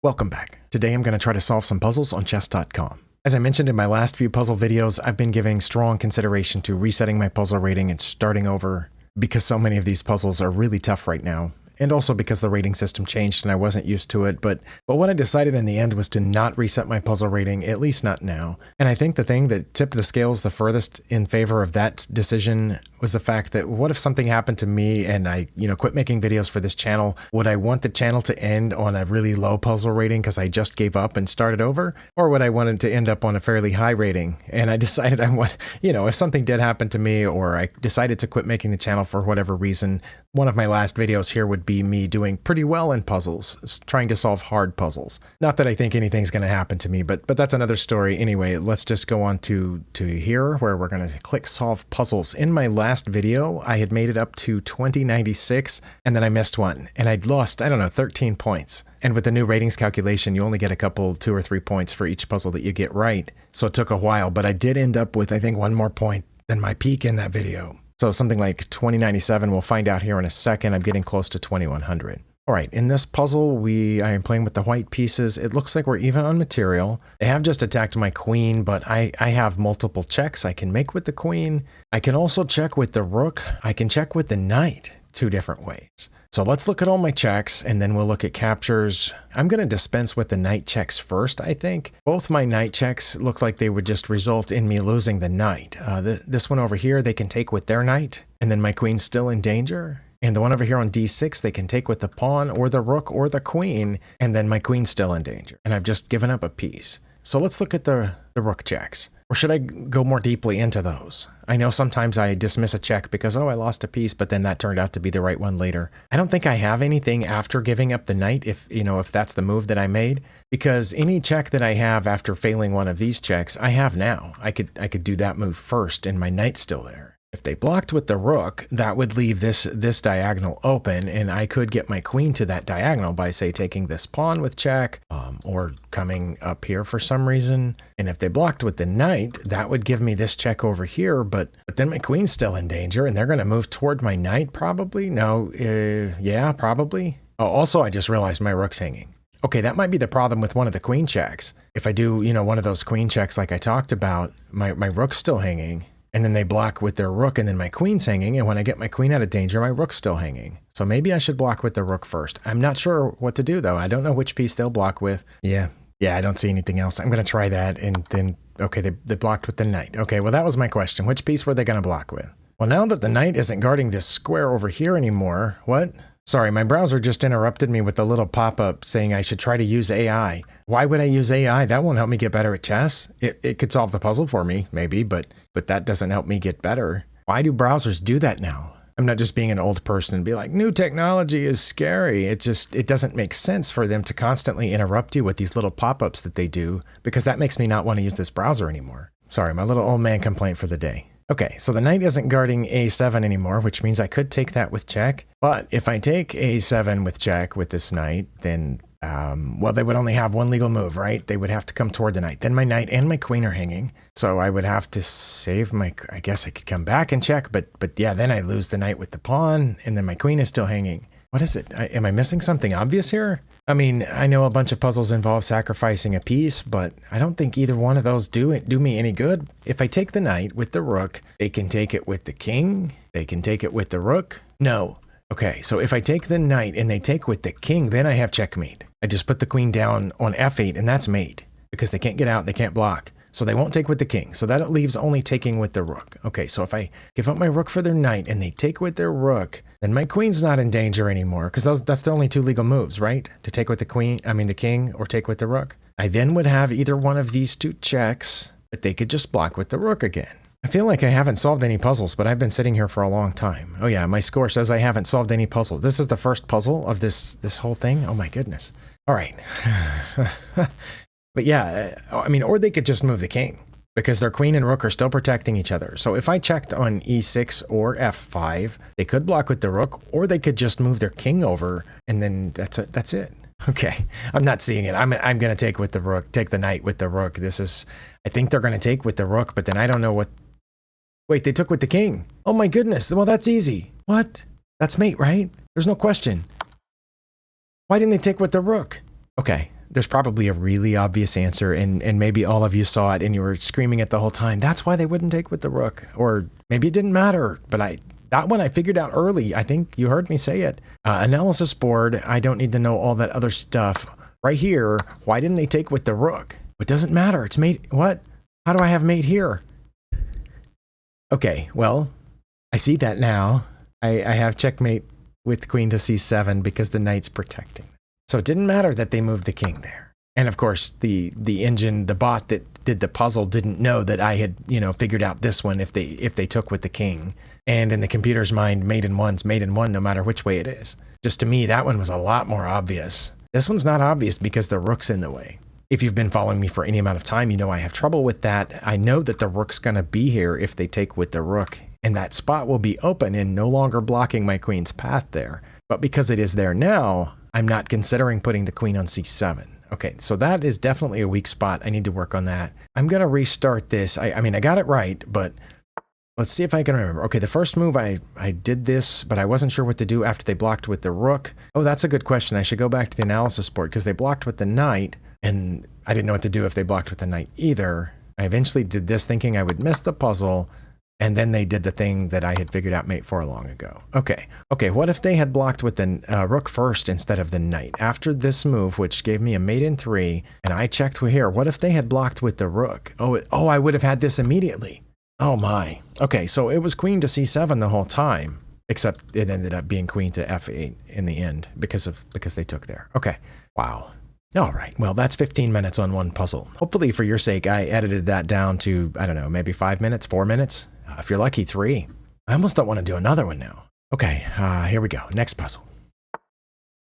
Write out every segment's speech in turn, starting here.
Welcome back. Today I'm going to try to solve some puzzles on chess.com. As I mentioned in my last few puzzle videos, I've been giving strong consideration to resetting my puzzle rating and starting over because so many of these puzzles are really tough right now. And also because the rating system changed and I wasn't used to it, but what I decided in the end was to not reset my puzzle rating, at least not now. And I think the thing that tipped the scales the furthest in favor of that decision was the fact that what if something happened to me and I, quit making videos for this channel? Would I want the channel to end on a really low puzzle rating because I just gave up and started over? Or would I want it to end up on a fairly high rating? And I decided if something did happen to me or I decided to quit making the channel for whatever reason, one of my last videos here would be me doing pretty well in puzzles, trying to solve hard puzzles. Not that I think anything's going to happen to me, but that's another story. Anyway, let's just go on to here where we're going to click solve puzzles. In my last video, I had made it up to 2096 and then I missed one and I'd lost, 13 points. And with the new ratings calculation, you only get a couple, 2 or 3 points for each puzzle that you get right. So it took a while, but I did end up with, I think, one more point than my peak in that video. So something like 2097, we'll find out here in a second. I'm getting close to 2100. All right, in this puzzle, I am playing with the white pieces. It looks like we're even on material. They have just attacked my queen, but I have multiple checks I can make with the queen. I can also check with the rook. I can check with the knight 2 different ways. So let's look at all my checks and then we'll look at captures. I'm going to dispense with the knight checks first, I think. Both my knight checks look like they would just result in me losing the knight. This one over here, they can take with their knight, and then my queen's still in danger. And the one over here on d6, they can take with the pawn or the rook or the queen, and then my queen's still in danger. And I've just given up a piece. So let's look at the rook checks. Or should I go more deeply into those? I know sometimes I dismiss a check because, I lost a piece, but then that turned out to be the right one later. I don't think I have anything after giving up the knight if that's the move that I made, because any check that I have after failing one of these checks, I have now. I could do that move first and my knight's still there. If they blocked with the rook, that would leave this diagonal open, and I could get my queen to that diagonal by, say, taking this pawn with check, or coming up here for some reason. And if they blocked with the knight, that would give me this check over here, but then my queen's still in danger, and they're going to move toward my knight, probably? No, yeah, probably. Oh, also, I just realized my rook's hanging. Okay, that might be the problem with one of the queen checks. If I do, one of those queen checks like I talked about, my rook's still hanging. And then they block with their rook, and then my queen's hanging, and when I get my queen out of danger, my rook's still hanging. So maybe I should block with the rook first. I'm not sure what to do, though. I don't know which piece they'll block with. Yeah, I don't see anything else. I'm going to try that, and then, okay, they blocked with the knight. Okay, well, that was my question. Which piece were they going to block with? Well, now that the knight isn't guarding this square over here anymore, what? Sorry, my browser just interrupted me with a little pop-up saying I should try to use AI. Why would I use AI? That won't help me get better at chess. It could solve the puzzle for me, maybe, but that doesn't help me get better. Why do browsers do that now? I'm not just being an old person and be like, new technology is scary. It doesn't make sense for them to constantly interrupt you with these little pop-ups that they do, because that makes me not want to use this browser anymore. Sorry, my little old man complaint for the day. Okay, so the knight isn't guarding a7 anymore, which means I could take that with check. But if I take a7 with check with this knight, then, they would only have one legal move, right? They would have to come toward the knight. Then my knight and my queen are hanging. So I would have to save I guess I could come back and check, but yeah, then I lose the knight with the pawn, and then my queen is still hanging. What is it? Am I missing something obvious here? I mean, I know a bunch of puzzles involve sacrificing a piece, but I don't think either one of those do me any good. If I take the knight with the rook, they can take it with the king. They can take it with the rook. No. Okay, so if I take the knight and they take with the king, then I have checkmate. I just put the queen down on f8 and that's mate, because they can't get out, they can't block. So they won't take with the king. So that leaves only taking with the rook. Okay, so if I give up my rook for their knight and they take with their rook, then my queen's not in danger anymore, because that's the only 2 legal moves, right? To take with the king, or take with the rook. I then would have either one of these 2 checks, but they could just block with the rook again. I feel like I haven't solved any puzzles, but I've been sitting here for a long time. Oh yeah, my score says I haven't solved any puzzle. This is the first puzzle of this whole thing. Oh my goodness. All right. But yeah, or they could just move the king, because their queen and rook are still protecting each other. So if I checked on e6 or f5, they could block with the rook, or they could just move their king over, and then that's it. Okay, I'm not seeing it. I'm going to take with the rook, take the knight with the rook. I think they're going to take with the rook, but then I don't know what. Wait, they took with the king. Oh my goodness. Well, that's easy. What? That's mate, right? There's no question. Why didn't they take with the rook? Okay. there's probably a really obvious answer, and maybe all of you saw it and you were screaming it the whole time. That's why they wouldn't take with the rook. Or maybe it didn't matter, but that one I figured out early. I think you heard me say it. Analysis board, I don't need to know all that other stuff. Right here, why didn't they take with the rook? It doesn't matter. It's mate. What? How do I have mate here? Okay, well, I see that now. I have checkmate with queen to c7 because the knight's protecting. So it didn't matter that they moved the king there. And of course, the engine, the bot that did the puzzle didn't know that I had, figured out this one if they took with the king. And in the computer's mind, mate in one's mate in one no matter which way it is. Just to me, that one was a lot more obvious. This one's not obvious because the rook's in the way. If you've been following me for any amount of time, you know I have trouble with that. I know that the rook's going to be here if they take with the rook, and that spot will be open and no longer blocking my queen's path there. But because it is there now, I'm not considering putting the queen on c7. Okay, so that is definitely a weak spot. I need to work on that. I'm going to restart this. I mean, I got it right, but let's see if I can remember. Okay, the first move, I did this, but I wasn't sure what to do after they blocked with the rook. Oh, that's a good question. I should go back to the analysis board because they blocked with the knight, and I didn't know what to do if they blocked with the knight either. I eventually did this thinking I would miss the puzzle, and then they did the thing that I had figured out mate for long ago. Okay, what if they had blocked with the rook first instead of the knight? After this move, which gave me a mate in 3, and I checked here, what if they had blocked with the rook? Oh, I would have had this immediately. Oh my. Okay, so it was queen to c7 the whole time, except it ended up being queen to f8 in the end because they took there. Okay, wow. All right, well, that's 15 minutes on one puzzle. Hopefully for your sake, I edited that down to, I don't know, maybe 5 minutes, 4 minutes. If you're lucky, 3. I almost don't want to do another one now. Okay, here we go. Next puzzle.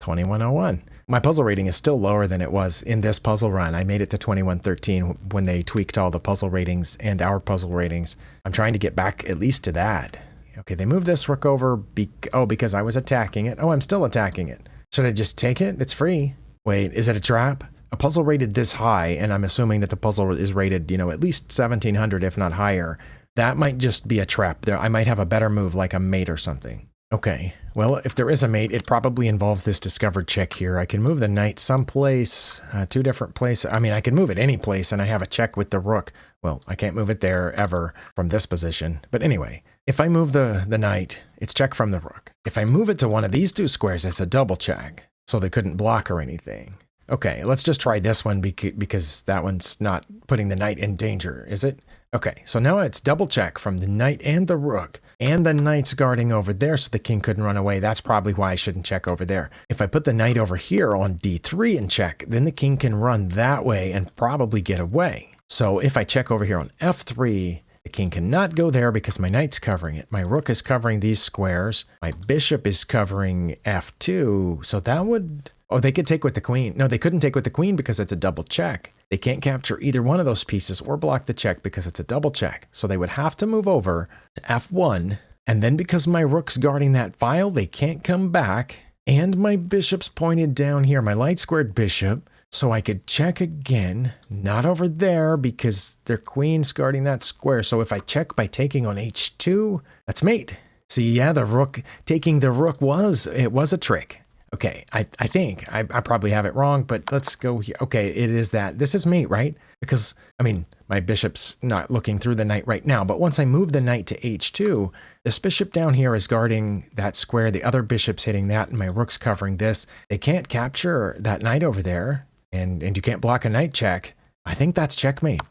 2101. My puzzle rating is still lower than it was in this puzzle run. I made it to 2113 when they tweaked all the puzzle ratings and our puzzle ratings. I'm trying to get back at least to that. Okay, they moved this rook over because I was attacking it. Oh, I'm still attacking it. Should I just take it? It's free. Wait, is it a trap? A puzzle rated this high, and I'm assuming that the puzzle is rated, at least 1700, if not higher. That might just be a trap. There, I might have a better move like a mate or something. Okay, well, if there is a mate, it probably involves this discovered check here. I can move the knight someplace, 2 different places. I mean, I can move it any place, and I have a check with the rook. Well, I can't move it there ever from this position. But anyway, if I move the knight, it's check from the rook. If I move it to one of these 2 squares, it's a double check. So they couldn't block or anything. Okay, let's just try this one because that one's not putting the knight in danger, is it? Okay, so now it's double check from the knight and the rook, and the knight's guarding over there so the king couldn't run away. That's probably why I shouldn't check over there. If I put the knight over here on d3 and check, then the king can run that way and probably get away. So if I check over here on f3, the king cannot go there because my knight's covering it. My rook is covering these squares. My bishop is covering f2, so that would... Oh, they could take with the queen. No, they couldn't take with the queen because it's a double check. They can't capture either one of those pieces or block the check because it's a double check. So they would have to move over to f1. And then because my rook's guarding that file, they can't come back. And my bishop's pointed down here, my light squared bishop. So I could check again, not over there because their queen's guarding that square. So if I check by taking on h2, that's mate. See, yeah, the rook, taking the rook was a trick. Okay, I think, I probably have it wrong, but let's go here. Okay, it is that. This is mate, right? Because, I mean, my bishop's not looking through the knight right now, but once I move the knight to h2, this bishop down here is guarding that square, the other bishop's hitting that, and my rook's covering this. They can't capture that knight over there, and you can't block a knight check. I think that's checkmate.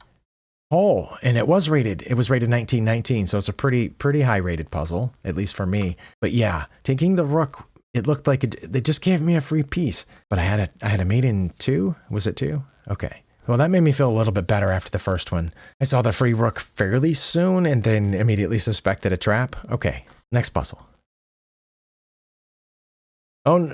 Oh, and it was rated 1919, so it's a pretty high rated puzzle, at least for me. But yeah, taking the rook, it looked like they just gave me a free piece, but I had a mate in 2. Was it 2? Okay. Well, that made me feel a little bit better after the first one. I saw the free rook fairly soon and then immediately suspected a trap. Okay, next puzzle. Oh,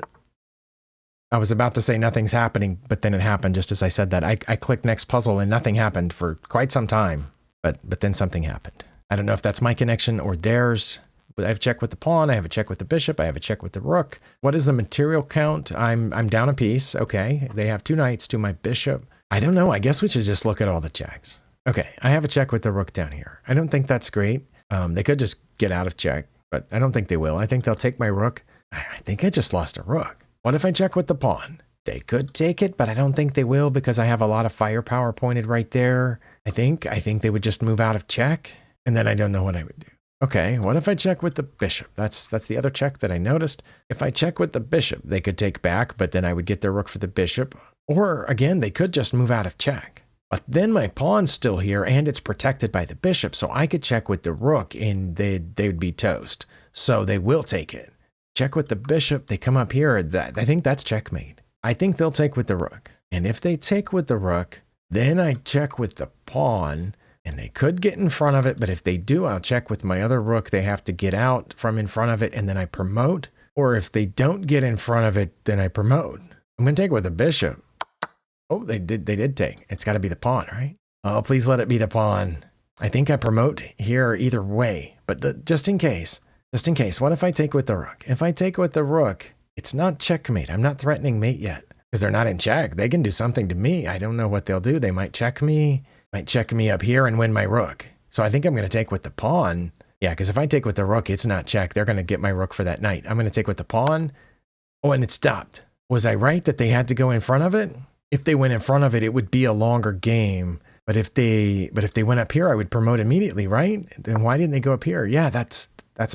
I was about to say nothing's happening, but then it happened just as I said that. I clicked next puzzle and nothing happened for quite some time, but then something happened. I don't know if that's my connection or theirs. But I have a check with the pawn, I have a check with the bishop, I have a check with the rook. What is the material count? I'm down a piece. Okay, they have 2 knights to my bishop. I don't know, I guess we should just look at all the checks. Okay, I have a check with the rook down here. I don't think that's great. They could just get out of check, but I don't think they will. I think they'll take my rook. I think I just lost a rook. What if I check with the pawn? They could take it, but I don't think they will because I have a lot of firepower pointed right there. I think they would just move out of check, and then I don't know what I would do. Okay, what if I check with the bishop? That's the other check that I noticed. If I check with the bishop, they could take back, but then I would get their rook for the bishop. Or, again, they could just move out of check. But then my pawn's still here, and it's protected by the bishop, so I could check with the rook, and they would be toast. So they will take it. Check with the bishop, they come up here. I think that's checkmate. I think they'll take with the rook. And if they take with the rook, then I check with the pawn, and they could get in front of it, but if they do, I'll check with my other rook. They have to get out from in front of it, and then I promote. Or if they don't get in front of it, then I promote. I'm going to take with the bishop. Oh, they did take. It's got to be the pawn, right? Oh, please let it be the pawn. I think I promote here either way, but just in case, what if I take with the rook? If I take with the rook, it's not checkmate. I'm not threatening mate yet because they're not in check. They can do something to me. I don't know what they'll do. They might check me up here and win my rook. So I think I'm going to take with the pawn. Yeah, because if I take with the rook, it's not check. They're going to get my rook for that knight. I'm going to take with the pawn. Oh, and it stopped. Was I right that they had to go in front of it? If they went in front of it, it would be a longer game. But if they went up here, I would promote immediately, right? Then why didn't they go up here? Yeah, that's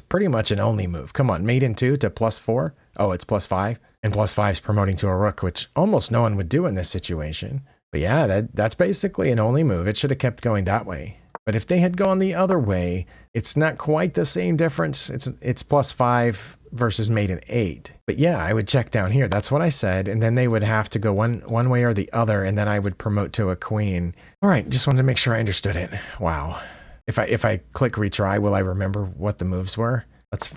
pretty much an only move. Come on, mate in 2 to +4. Oh, it's +5. And +5 is promoting to a rook, which almost no one would do in this situation. But yeah, that's basically an only move. It should have kept going that way. But if they had gone the other way, it's not quite the same difference. It's +5 versus mate in 8. But yeah, I would check down here. That's what I said. And then they would have to go one way or the other, and then I would promote to a queen. All right, just wanted to make sure I understood it. Wow. If I click retry, will I remember what the moves were?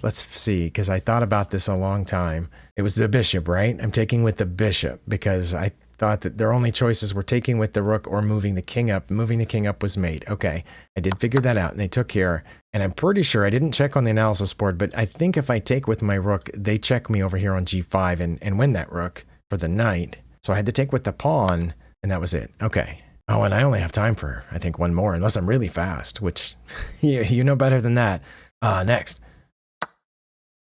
Let's see, because I thought about this a long time. It was the bishop, right? I'm taking with the bishop because I thought that their only choices were taking with the rook or moving the king up. Moving the king up was mate. Okay, I did figure that out, and they took here. And I'm pretty sure, I didn't check on the analysis board, but I think if I take with my rook, they check me over here on g5 and win that rook for the knight. So I had to take with the pawn, and that was it. Okay. Oh, and I only have time for, I think, one more, unless I'm really fast, which you know better than that. Next.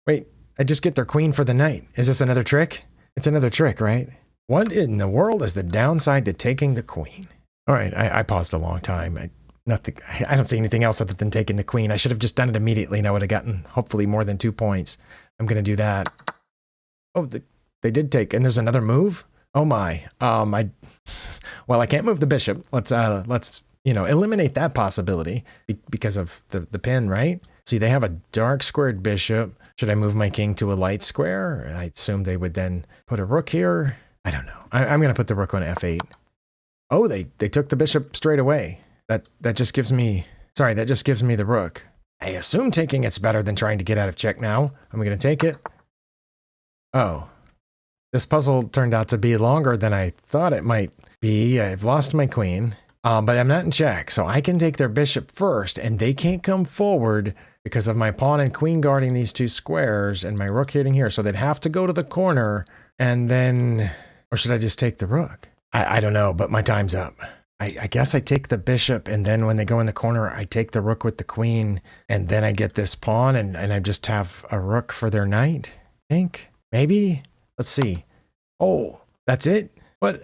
Wait, I just get their queen for the knight. Is this another trick? It's another trick, right? What in the world is the downside to taking the queen? All right, I paused a long time. I don't see anything else other than taking the queen. I should have just done it immediately, and I would have gotten, hopefully, more than 2 points. I'm going to do that. Oh, they did take, and there's another move? Oh my. Well, I can't move the bishop. Let's eliminate that possibility because of the pin, right? See, they have a dark squared bishop. Should I move my king to a light square? I assume they would then put a rook here. I don't know. I'm going to put the rook on f8. Oh, they took the bishop straight away. That just gives me the rook. I assume taking it's better than trying to get out of check now. I'm going to take it. Oh, this puzzle turned out to be longer than I thought it might be. I've lost my queen, but I'm not in check, so I can take their bishop first, and they can't come forward because of my pawn and queen guarding these 2 squares and my rook hitting here. So they'd have to go to the corner, and then, or should I just take the rook? I don't know, but my time's up. I guess I take the bishop, and then when they go in the corner, I take the rook with the queen, and then I get this pawn, and I just have a rook for their knight, I think. Maybe? Let's see. Oh, that's it? What?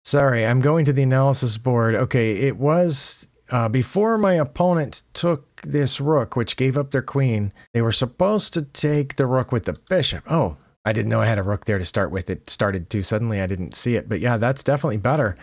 Sorry, I'm going to the analysis board. Okay, it was before my opponent took this rook, which gave up their queen, they were supposed to take the rook with the bishop. Oh, I didn't know I had a rook there to start with. It started to suddenly. I didn't see it. But yeah, that's definitely better.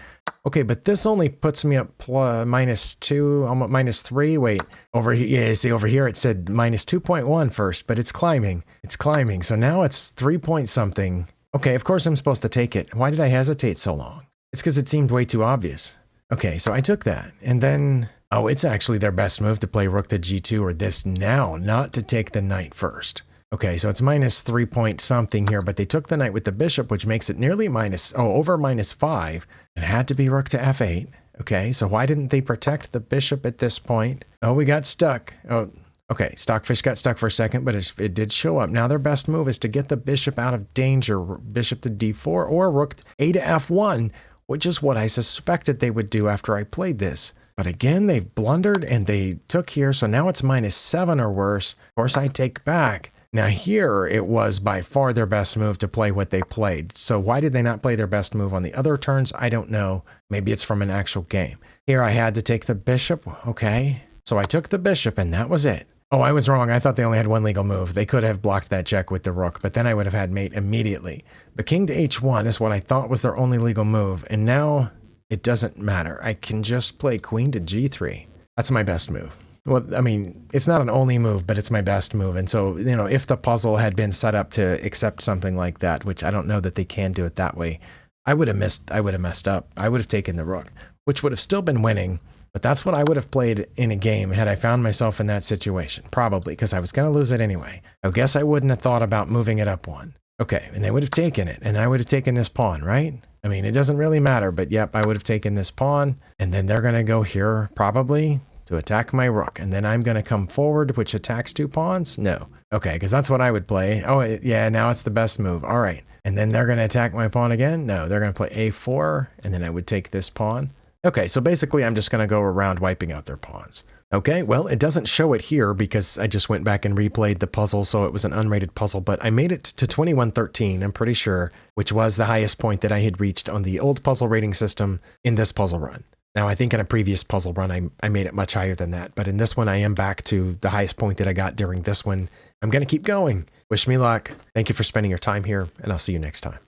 Okay, but this only puts me up -2, almost -3. Wait, over here, yeah, see over here it said -2.1 first, but it's climbing. It's climbing. So now it's 3 point something. Okay, of course I'm supposed to take it. Why did I hesitate so long? It's because it seemed way too obvious. Okay, so I took that. And then, oh, it's actually their best move to play rook to g2 or this now, not to take the knight first. Okay, so it's -3 point something here, but they took the knight with the bishop, which makes it nearly over -5. It had to be rook to f8. Okay, so why didn't they protect the bishop at this point? Oh, we got stuck. Oh, okay, Stockfish got stuck for a second, but it did show up. Now their best move is to get the bishop out of danger, bishop to d4 or rook a to f1, which is what I suspected they would do after I played this. But again, they've blundered and they took here, so now it's -7 or worse. Of course, I take back. Now here, it was by far their best move to play what they played. So why did they not play their best move on the other turns? I don't know. Maybe it's from an actual game. Here I had to take the bishop. Okay. So I took the bishop and that was it. Oh, I was wrong. I thought they only had one legal move. They could have blocked that check with the rook, but then I would have had mate immediately. But king to h1 is what I thought was their only legal move. And now it doesn't matter. I can just play queen to g3. That's my best move. Well, I mean, it's not an only move, but it's my best move. And so, you know, if the puzzle had been set up to accept something like that, which I don't know that they can do it that way, I would have messed up. I would have taken the rook, which would have still been winning. But that's what I would have played in a game had I found myself in that situation. Probably, because I was going to lose it anyway. I guess I wouldn't have thought about moving it up one. Okay, and they would have taken it, and I would have taken this pawn, right? I mean, it doesn't really matter, but yep, I would have taken this pawn, and then they're going to go here, probably, to attack my rook. And then I'm going to come forward, which attacks two pawns? No. Okay, because that's what I would play. Oh, yeah, now it's the best move. All right. And then they're going to attack my pawn again? No, they're going to play a4, and then I would take this pawn. Okay, so basically I'm just going to go around wiping out their pawns. Okay, well, it doesn't show it here because I just went back and replayed the puzzle, so it was an unrated puzzle, but I made it to 2113, I'm pretty sure, which was the highest point that I had reached on the old puzzle rating system in this puzzle run. Now, I think in a previous puzzle run, I made it much higher than that, but in this one, I am back to the highest point that I got during this one. I'm going to keep going. Wish me luck. Thank you for spending your time here, and I'll see you next time.